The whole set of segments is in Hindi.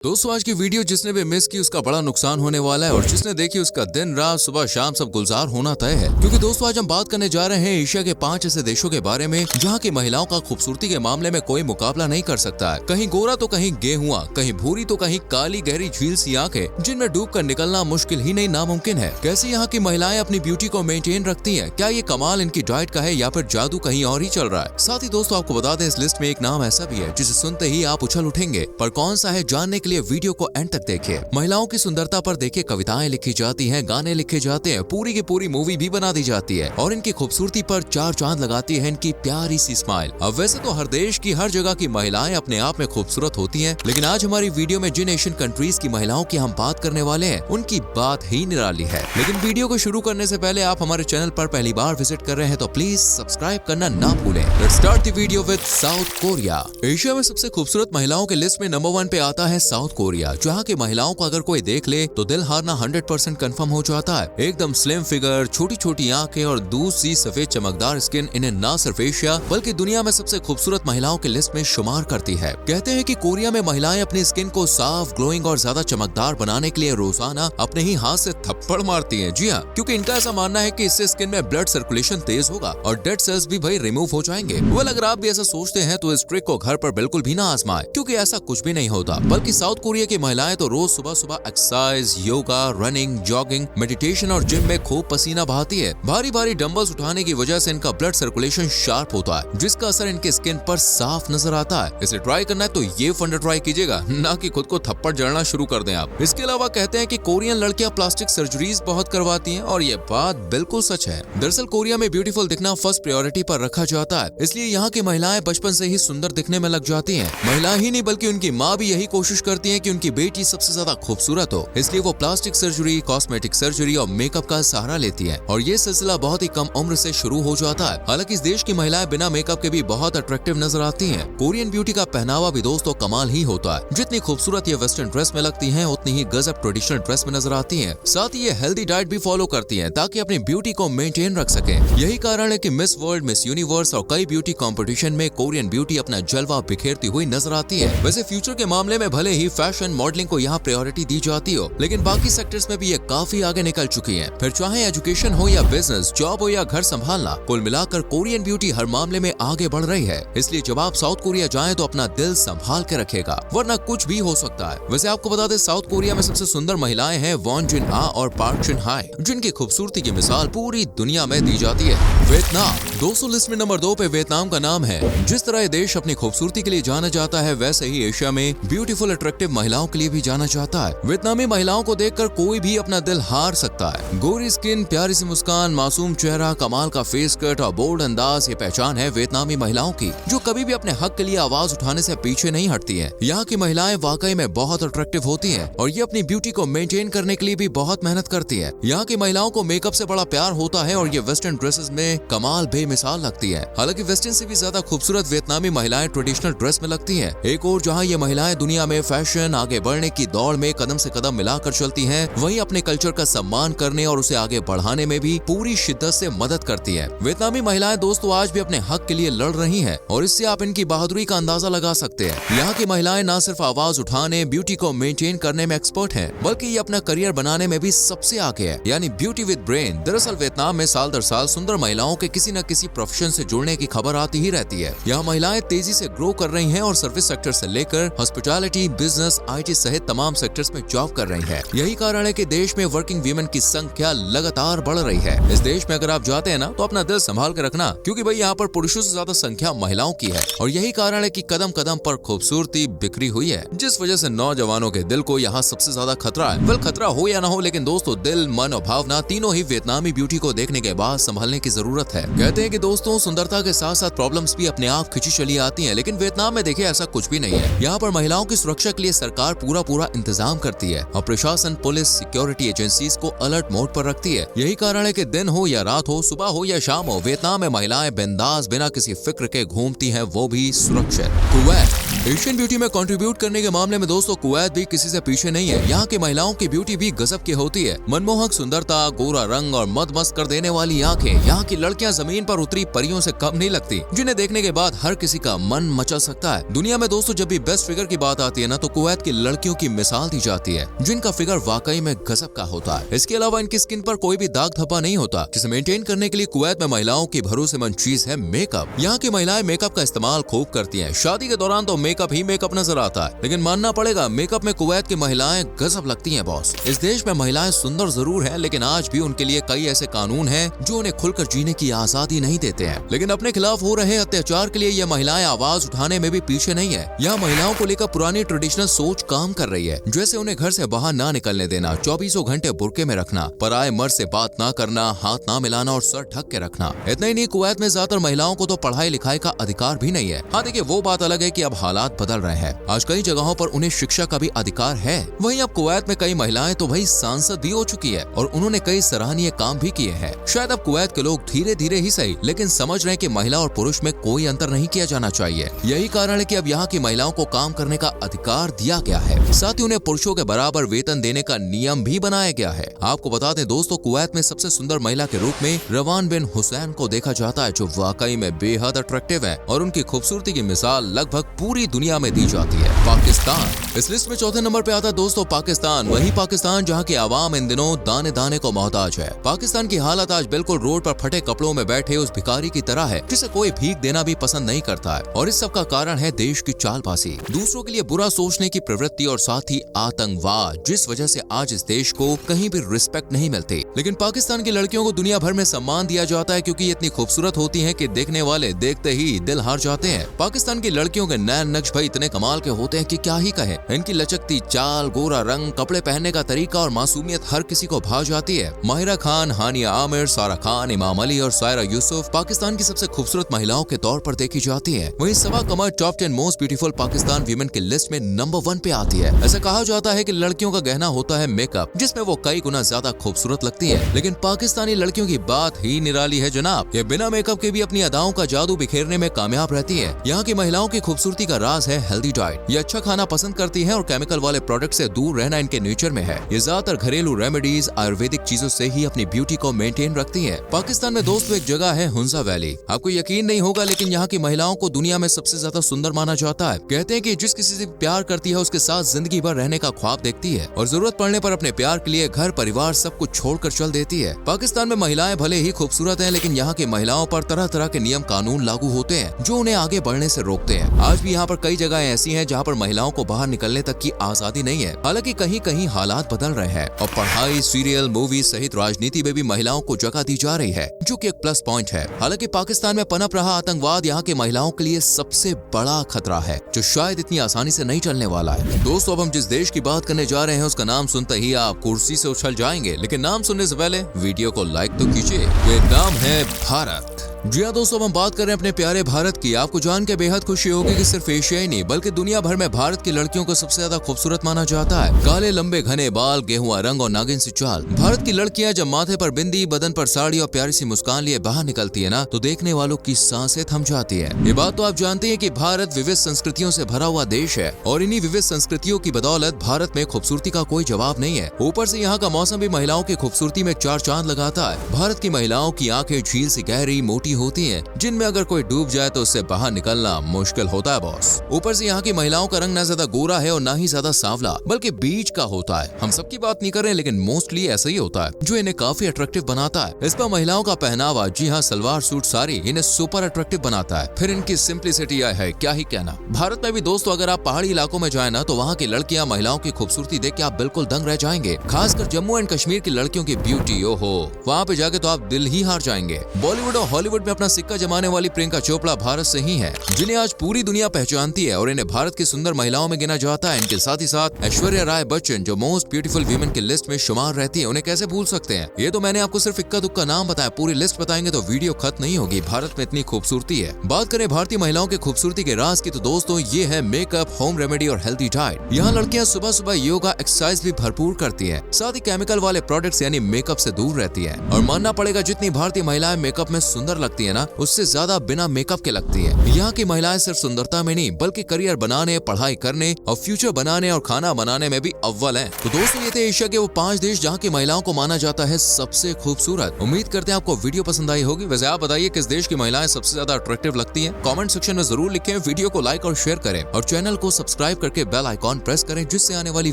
दोस्तों आज की वीडियो जिसने भी मिस की उसका बड़ा नुकसान होने वाला है और जिसने देखी उसका दिन रात सुबह शाम सब गुलजार होना तय है। क्योंकि दोस्तों आज हम बात करने जा रहे हैं एशिया के 5 ऐसे देशों के बारे में जहां की महिलाओं का खूबसूरती के मामले में कोई मुकाबला नहीं कर सकता है। कहीं गोरा तो कहीं गेहुआ, कहीं भूरी तो कहीं काली गहरी झील सी आंखें जिनमें डूब कर निकलना मुश्किल ही नहीं नामुमकिन है। कैसे यहाँ की महिलाएं अपनी ब्यूटी को मेंटेन रखती है, क्या ये कमाल इनकी डाइट का है या फिर जादू कहीं और ही चल रहा है। साथ ही दोस्तों आपको बता दें इस लिस्ट में एक नाम ऐसा भी है जिसे सुनते ही आप उछल उठेंगे, पर कौन सा है जानने के लिए वीडियो को एंड तक देखिए। महिलाओं की सुंदरता पर देखिए कविताएं लिखी जाती हैं, गाने लिखे जाते हैं, पूरी की पूरी मूवी भी बना दी जाती है और इनकी खूबसूरती पर 4 चांद लगाती है इनकी प्यारी सी स्माइल। अब वैसे तो हर देश की हर जगह की महिलाएं अपने आप में खूबसूरत होती हैं, लेकिन आज हमारी वीडियो में जिन एशियन कंट्रीज की महिलाओं की हम बात करने वाले हैं उनकी बात ही निराली है। लेकिन वीडियो को शुरू करने से पहले आप हमारे चैनल पर पहली बार विजिट कर रहे हैं तो प्लीज सब्सक्राइब करना ना भूलें। Let's start the video with south Korea. Asia में सबसे खूबसूरत महिलाओं के लिस्ट में नंबर 1 पे आता है साउथ कोरिया। जहाँ की महिलाओं को अगर कोई देख ले तो दिल हारना 100% कंफर्म हो जाता है। एकदम स्लिम फिगर, छोटी छोटी आंखें और दूध सी सफेद चमकदार स्किन इन्हें न सिर्फ एशिया बल्कि दुनिया में सबसे खूबसूरत महिलाओं की लिस्ट में शुमार करती है। कहते हैं कि कोरिया में महिलाएं अपनी स्किन को साफ, ग्लोइंग और ज्यादा चमकदार बनाने के लिए रोजाना अपने ही हाथ से थप्पड़ मारती है। जी हाँ, क्योंकि इनका ऐसा मानना है कि इससे स्किन में ब्लड सर्कुलेशन तेज होगा और डेड सेल्स भी भाई रिमूव हो जाएंगे। वेल अगर आप भी ऐसा सोचते हैं तो इस ट्रिक को घर पर बिल्कुल भी ना आजमाएं, क्योंकि ऐसा कुछ भी नहीं होता। बल्कि साउथ कोरिया की महिलाएं तो रोज सुबह सुबह exercise, yoga, running, jogging, meditation और जिम में खूब पसीना बहाती है। भारी भारी डंबल्स उठाने की वजह से इनका ब्लड सर्कुलेशन शार्प होता है, जिसका असर इनके स्किन पर साफ नजर आता है। इसे ट्राई करना है तो ये फंडा ट्राई कीजिएगा, ना कि खुद को थप्पड़ जड़ना शुरू कर दें आप। इसके अलावा कहते हैं कि कोरियन लड़कियां प्लास्टिक सर्जरीज बहुत करवाती हैं और ये बात बिल्कुल सच है। दरअसल कोरिया में ब्यूटीफुल दिखना फर्स्ट प्रायोरिटी पर रखा जाता है, इसलिए यहाँ की महिलाएं बचपन से ही सुंदर दिखने में लग जाती हैं। महिला ही नहीं बल्कि उनकी माँ भी यही कोशिश करती है कि उनकी बेटी सबसे ज्यादा खूबसूरत हो, इसलिए वो प्लास्टिक सर्जरी, कॉस्मेटिक सर्जरी और मेकअप का सहारा लेती हैं और ये सिलसिला बहुत ही कम उम्र से शुरू हो जाता है। हालांकि इस देश की महिलाएं बिना मेकअप के भी बहुत अट्रैक्टिव नजर आती हैं। कोरियन ब्यूटी का पहनावा भी दोस्तों कमाल ही होता है। जितनी खूबसूरत ये वेस्टर्न ड्रेस में लगती हैं उतनी ही गजब ट्रेडिशनल ड्रेस में नजर आती हैं। साथ ही ये हेल्दी डाइट भी फॉलो करती हैं ताकि अपनी ब्यूटी को मेंटेन रख सके। यही कारण है कि मिस वर्ल्ड, मिस यूनिवर्स और कई ब्यूटी कॉम्पिटिशन में कोरियन ब्यूटी अपना जलवा बिखेरती हुई नजर आती है। वैसे फ्यूचर के मामले में भले ही फैशन मॉडलिंग को यहाँ प्रायोरिटी दी जाती हो, लेकिन बाकी सेक्टर्स में भी ये काफी आगे निकल चुकी हैं। फिर चाहे एजुकेशन हो या बिजनेस, जॉब हो या घर संभालना, कुल मिलाकर कोरियन ब्यूटी हर मामले में आगे बढ़ रही है। इसलिए जब आप साउथ कोरिया जाएं तो अपना दिल संभाल के रखेगा, वरना कुछ भी हो सकता है। वैसे आपको बता दें साउथ कोरिया में सबसे सुंदर महिलाएं हैं वॉन जिन आ और पार्क जिन हाई, जिनकी खूबसूरती की मिसाल पूरी दुनिया में दी जाती है। वियतनाम। दोस्तों लिस्ट में नंबर 2 पे वियतनाम का नाम है। जिस तरह ये देश अपनी खूबसूरती के लिए जाना जाता है, वैसे ही एशिया में ब्यूटीफुल अट्रैक्टिव महिलाओं के लिए भी जाना जाता है। वियतनामी महिलाओं को देखकर कोई भी अपना दिल हार सकता है। गोरी स्किन, प्यारी सी मुस्कान, मासूम चेहरा, कमाल का फेस कट और बोल्ड अंदाज ये पहचान है वियतनामी महिलाओं की, जो कभी भी अपने हक के लिए आवाज उठाने से पीछे नहीं हटती हैं। यहाँ की महिलाएं वाकई में बहुत अट्रैक्टिव होती हैं और ये अपनी ब्यूटी को मेंटेन करने के लिए भी बहुत मेहनत करती है। यहाँ की महिलाओं को मेकअप से बड़ा प्यार होता है और ये वेस्टर्न ड्रेसेस में कमाल बेमिसाल लगती है। हालांकि वेस्टर्न से भी ज्यादा खूबसूरत वियतनामी महिलाएं ट्रेडिशनल ड्रेस में लगती हैं। एक और जहाँ ये महिलाएं दुनिया में फैशन आगे बढ़ने की दौड़ में कदम से कदम मिलाकर चलती हैं, वहीं अपने कल्चर का सम्मान करने और उसे आगे बढ़ाने में भी पूरी शिद्दत से मदद करती हैं। वियतनामी महिलाएं दोस्तों आज भी अपने हक के लिए लड़ रही हैं और इससे आप इनकी बहादुरी का अंदाजा लगा सकते हैं। यहाँ की महिलाएं न सिर्फ आवाज उठाने, ब्यूटी को मेंटेन करने में एक्सपर्ट हैं, बल्कि ये अपना करियर बनाने में भी सबसे आगे है, यानी ब्यूटी विद ब्रेन। दरअसल वियतनाम में साल दर साल सुंदर महिलाओं के किसी न किसी प्रोफेशन से जुड़ने की खबर आती ही रहती है। यहाँ महिलाएं तेजी से ग्रो कर रही हैं और सर्विस सेक्टर से लेकर हॉस्पिटैलिटी, बिजनेस, IT सहित तमाम सेक्टर्स में जॉब कर रही है। यही कारण है कि देश में वर्किंग वीमेन की संख्या लगातार बढ़ रही है। इस देश में अगर आप जाते हैं ना तो अपना दिल संभाल के रखना, क्योंकि भाई यहाँ पर पुरुषों से ज्यादा संख्या महिलाओं की है और यही कारण है कि कदम कदम पर खूबसूरती बिखरी हुई है, जिस वजह से नौजवानों के दिल को यहाँ सबसे ज्यादा खतरा है। वेल खतरा हो या ना हो, लेकिन दोस्तों दिल, मन और भावना तीनों ही वियतनामी ब्यूटी को देखने के बाद संभालने की जरूरत है। कहते हैं कि दोस्तों सुंदरता के साथ साथ प्रॉब्लम्स भी अपने आप खिंची चली आती हैं, लेकिन वियतनाम में देखिए ऐसा कुछ भी नहीं है। यहाँ पर महिलाओं की सुरक्षा के लिए सरकार पूरा इंतजाम करती है और प्रशासन, पुलिस, सिक्योरिटी एजेंसीज को अलर्ट मोड पर रखती है। यही कारण है कि दिन हो या रात हो, सुबह हो या शाम हो, वियतनाम में महिलाएं बिंदास बिना किसी फिक्र के घूमती हैं, वो भी सुरक्षित। कुवैत। एशियन ब्यूटी में कंट्रीब्यूट करने के मामले में दोस्तों कुवैत भी किसी से पीछे नहीं है। यहाँ की महिलाओं की ब्यूटी भी गजब की होती है। मनमोहक सुंदरता, गोरा रंग और मद मस्त कर देने वाली आंखें। यहाँ की लड़कियां जमीन पर उतरी परियों से कम नहीं लगती, जिन्हें देखने के बाद हर किसी का मन मचल सकता है। दुनिया में दोस्तों जब भी बेस्ट फिगर की बात आती है ना, तो कुवैत की लड़कियों की मिसाल दी जाती है, जिनका फिगर वाकई में गजब का होता है। इसके अलावा इनकी स्किन पर कोई भी दाग धब्बा नहीं होता, जिसे मेंटेन करने के लिए कुवैत में महिलाओं की भरोसेमंद चीज है मेकअप। यहाँ की महिलाएं मेकअप का इस्तेमाल खूब करती हैं। शादी के दौरान तो मेकअप ही मेकअप नजर आता है, लेकिन मानना पड़ेगा मेकअप में कुवैत की महिलाएं गजब लगती हैं बॉस। इस देश में महिलाएं सुंदर जरूर हैं, लेकिन आज भी उनके लिए कई ऐसे कानून हैं जो उन्हें खुलकर जीने की आजादी नहीं देते हैं। लेकिन अपने खिलाफ हो रहे अत्याचार के लिए ये महिलाएं आवाज उठाने में भी पीछे नहीं है। यहाँ महिलाओं को लेकर पुरानी ट्रेडिशनल सोच काम कर रही है, जैसे उन्हें घर से बाहर ना निकलने देना, 24 घंटे बुर्के में रखना, पराये मर्द से बात ना करना, हाथ ना मिलाना और सर ढक के रखना। इतना ही नहीं, कुवैत में ज्यादातर महिलाओं को तो पढ़ाई लिखाई का अधिकार भी नहीं है। हाँ देखिए, वो बात अलग है कि अब हालात बदल रहे हैं। आज कई जगहों पर उन्हें शिक्षा का भी अधिकार है। वहीं अब कुवैत में कई महिलाएं तो भाई सांसद भी हो चुकी है और उन्होंने कई सराहनीय काम भी किए हैं। शायद अब कुवैत के लोग धीरे धीरे ही सही, लेकिन समझ रहे हैं कि महिला और पुरुष में कोई अंतर नहीं किया जाना चाहिए। यही कारण है कि अब यहाँ की महिलाओं को काम करने का अधिकार दिया गया है। साथ ही उन्हें पुरुषों के बराबर वेतन देने का नियम भी बनाया गया है। आपको बता दें दोस्तों, कुवैत में सबसे सुंदर महिला के रूप में रवान बिन हुसैन को देखा जाता है, जो वाकई में बेहद अट्रैक्टिव है और उनकी खूबसूरती की मिसाल लगभग पूरी दुनिया में दी जाती है। पाकिस्तान इस लिस्ट में चौथे नंबर पे आता है दोस्तों पाकिस्तान। वही पाकिस्तान जहाँ की आवाम इन दिनों दाने दाने को मोहताज है। पाकिस्तान की हालत आज बिल्कुल रोड पर फटे कपड़ों में बैठे उस भिखारी की तरह है, जिसे कोई भीख देना भी पसंद नहीं करता है। और इस सब का कारण है देश की चालबाजी, दूसरों के लिए बुरा सोचने की प्रवृत्ति और साथ ही आतंकवाद, जिस वजह से आज इस देश को कहीं भी रिस्पेक्ट नहीं मिलती। लेकिन पाकिस्तान की लड़कियों को दुनिया भर में सम्मान दिया जाता है, क्योंकि ये इतनी खूबसूरत होती हैं कि देखने वाले देखते ही दिल हार जाते हैं। पाकिस्तान की लड़कियों के नैन नक्श भाई इतने कमाल के होते हैं कि क्या ही कहें। इनकी लचकती चाल, गोरा रंग, कपड़े पहनने का तरीका और मासूमियत हर किसी को भा जाती है। माहिरा खान, हानिया आमिर, सारा खान, इमाम अली और सायरा यूसुफ पाकिस्तान की सबसे खूबसूरत महिलाओं के तौर पर देखी जाती है। वहीं Saba Qamar top 10 most beautiful Pakistan women की लिस्ट में नंबर 1 पे आती है। ऐसा कहा जाता है कि लड़कियों का गहना होता है मेकअप, जिसमें वो कई गुना ज्यादा खूबसूरत लगती है। लेकिन पाकिस्तानी लड़कियों की बात ही निराली है जनाब। ये बिना मेकअप के भी अपनी अदाओं का जादू बिखेरने में कामयाब रहती है। यहाँ की महिलाओं की खूबसूरती का राज है हेल्दी डाइट। ये अच्छा खाना पसंद करती है और केमिकल वाले प्रोडक्ट से दूर रहना इनके नेचर में है। ये ज्यादातर घरेलू रेमेडीज, आयुर्वेदिक चीजों से ही अपनी ब्यूटी को मेंटेन रखती है। पाकिस्तान में दोस्तों एक जगह है हुंजा वैली। आपको यकीन नहीं होगा, लेकिन यहाँ की महिलाओं को दुनिया में सबसे ज्यादा सुंदर माना जाता है। कहते हैं कि जिस किसी से प्यार करती है उसके साथ जिंदगी भर रहने का ख्वाब देखती है और जरूरत पड़ने पर अपने प्यार के लिए घर परिवार सब कुछ छोड़कर चल देती है। पाकिस्तान में महिलाएं भले ही खूबसूरत हैं, लेकिन यहाँ की महिलाओं पर तरह तरह के नियम कानून लागू होते हैं जो उन्हें आगे बढ़ने से रोकते हैं। आज भी यहाँ पर कई जगह ऐसी हैं जहाँ पर महिलाओं को बाहर निकलने तक की आजादी नहीं है। हालांकि कहीं कहीं हालात बदल रहे हैं और पढ़ाई, सीरियल, मूवी सहित राजनीति में भी महिलाओं को जगह दी जा रही है, जो कि एक प्लस पॉइंट है। हालांकि पाकिस्तान में पनप रहा आतंकवाद यहाँ की महिलाओं के लिए सबसे बड़ा खतरा है, जो शायद इतनी आसानी से नहीं चलने वाला है। दोस्तों, अब हम जिस देश की बात करने जा रहे हैं उसका नाम सुनते ही आप कुर्सी से उछल जाएंगे, लेकिन नाम सुनने से पहले वीडियो को लाइक तो कीजिए। ये नाम है भारत। जी हाँ दोस्तों, हम बात कर रहे हैं अपने प्यारे भारत की। आपको जान के बेहद खुशी होगी कि सिर्फ एशिया ही नहीं बल्कि दुनिया भर में भारत की लड़कियों को सबसे ज्यादा खूबसूरत माना जाता है। काले लंबे घने बाल, गेहुआ रंग और नागिन सी चाल। भारत की लड़कियां जब माथे पर बिंदी, बदन पर साड़ी और प्यारी सी मुस्कान लिए बाहर निकलती है ना, तो देखने वालों की सांसें थम जाती है। ये बात तो आप जानते हैं कि भारत विविध संस्कृतियों से भरा हुआ देश है और इन्हीं विविध संस्कृतियों की बदौलत भारत में खूबसूरती का कोई जवाब नहीं है। ऊपर से यहाँ का मौसम भी महिलाओं की खूबसूरती में चार चांद लगाता है। भारत की महिलाओं की आंखें झील सी गहरी मोटी होती है, जिनमें अगर कोई डूब जाए तो उससे बाहर निकलना मुश्किल होता है बॉस। ऊपर से यहाँ की महिलाओं का रंग ना ज्यादा गोरा है और ना ही ज्यादा सांवला, बल्कि बीच का होता है। हम सबकी बात नहीं कर रहे, लेकिन मोस्टली ऐसा ही होता है, जो इन्हें काफी अट्रैक्टिव बनाता है। इस पर महिलाओं का पहनावा, जी हाँ सलवार सूट साड़ी, इन्हें सुपर अट्रैक्टिव बनाता है। फिर इनकी सिंप्लिसिटी है, क्या ही कहना। भारत में भी दोस्तों अगर आप पहाड़ी इलाकों में जाए ना, तो वहाँ की लड़कियां महिलाओं की खूबसूरती देख के आप बिल्कुल दंग रह जाएंगे। खासकर जम्मू एंड कश्मीर की लड़कियों की ब्यूटी, ओहो, वहाँ पे जाके तो आप दिल ही हार जाएंगे। बॉलीवुड और हॉलीवुड में अपना सिक्का जमाने वाली प्रियंका चोपड़ा भारत से ही है, जिन्हें आज पूरी दुनिया पहचानती है और इन्हें भारत की सुंदर महिलाओं में गिना जाता है। इनके साथ ही साथ ऐश्वर्या राय बच्चन, जो मोस्ट ब्यूटीफुल वीमेन की लिस्ट में शुमार रहती है, उन्हें कैसे भूल सकते हैं। ये तो मैंने आपको सिर्फ इक्का दुक्का नाम बताया, पूरी लिस्ट बताएंगे तो वीडियो खत्म नहीं होगी। भारत में इतनी खूबसूरती है। बात करें भारतीय महिलाओं की खूबसूरती के राज की, तो दोस्तों ये है मेकअप, होम रेमेडी और हेल्थी डाइट। यहाँ लड़कियां सुबह सुबह योगा, एक्सरसाइज भी भरपूर करती है, साथ ही केमिकल वाले प्रोडक्ट्स यानी मेकअप से दूर रहती है। और मानना पड़ेगा जितनी भारतीय महिलाएं मेकअप में सुंदर लगती है ना, उससे ज्यादा बिना मेकअप के लगती है। यहाँ की महिलाएं सिर्फ सुंदरता में नहीं बल्कि करियर बनाने, पढ़ाई करने और फ्यूचर बनाने और खाना बनाने में भी अव्वल हैं। तो दोस्तों ये थे एशिया के वो 5 देश जहाँ की महिलाओं को माना जाता है सबसे खूबसूरत। उम्मीद करते हैं आपको वीडियो पसंद आई होगी। वैसे आप बताइए किस देश की महिलाएं सबसे ज्यादा अट्रैक्टिव लगती हैं? कमेंट सेक्शन में जरूर लिखें, वीडियो को लाइक और शेयर करें और चैनल को सब्सक्राइब करके बेल आइकॉन प्रेस करें जिससे आने वाली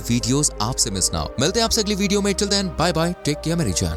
वीडियोस आपसे मिस ना हो। मिलते हैं आपसे अगली वीडियो में। Till then bye bye, take care मेरी जान।